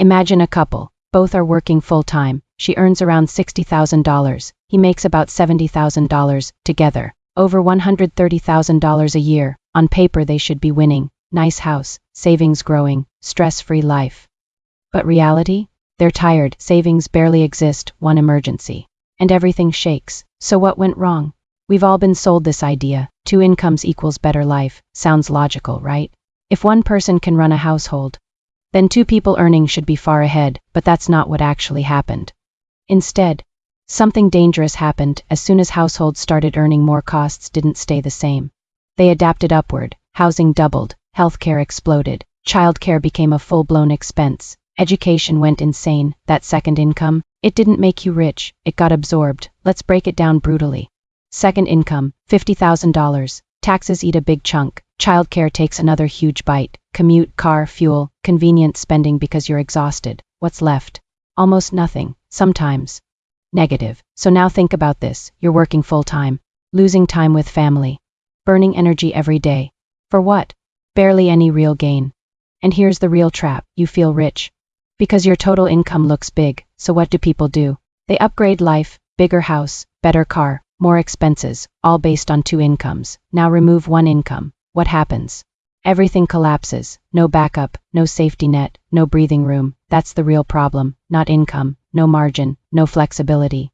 Imagine a couple. Both are working full-time. She earns around $60,000. He makes about $70,000. Together, over $130,000 a year. On paper they should be winning. Nice house, savings growing, stress-free life. But reality? They're tired, savings barely exist, one emergency. And everything shakes. So what went wrong? We've all been sold this idea. 2 incomes equals better life. Sounds logical, right? If one person can run a household, then 2 people earning should be far ahead, but that's not what actually happened. Instead, something dangerous happened. As soon as households started earning more, costs didn't stay the same. They adapted upward. Housing doubled, healthcare exploded, childcare became a full-blown expense, education went insane. That second income, it didn't make you rich, it got absorbed. Let's break it down brutally. Second income, $50,000. Taxes eat a big chunk. Childcare takes another huge bite. Commute, car, fuel, convenient spending because you're exhausted. What's left? Almost nothing, sometimes negative. So now think about this. You're working full-time, losing time with family, burning energy every day. For what? Barely any real gain. And here's the real trap. You feel rich because your total income looks big. So what do people do? They upgrade life, bigger house, better car, more expenses, all based on 2 incomes. Now remove 1 income. What happens? Everything collapses. No backup, no safety net, no breathing room. That's the real problem, not income, no margin, no flexibility.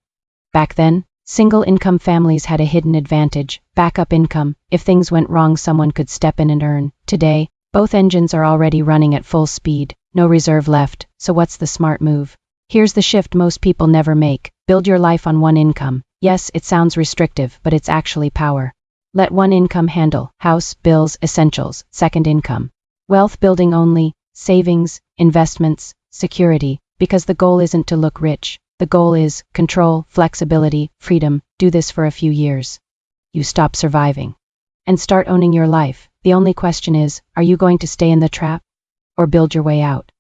Back then, single income families had a hidden advantage, backup income. If things went wrong, someone could step in and earn. Today, both engines are already running at full speed, no reserve left. So what's the smart move? Here's the shift most people never make. Build your life on 1 income. Yes, it sounds restrictive, but it's actually power. Let 1 income handle house, bills, essentials. Second income, wealth building only, savings, investments, security, because the goal isn't to look rich. The goal is control, flexibility, freedom. Do this for a few years. You stop surviving and start owning your life. The only question is, are you going to stay in the trap or build your way out?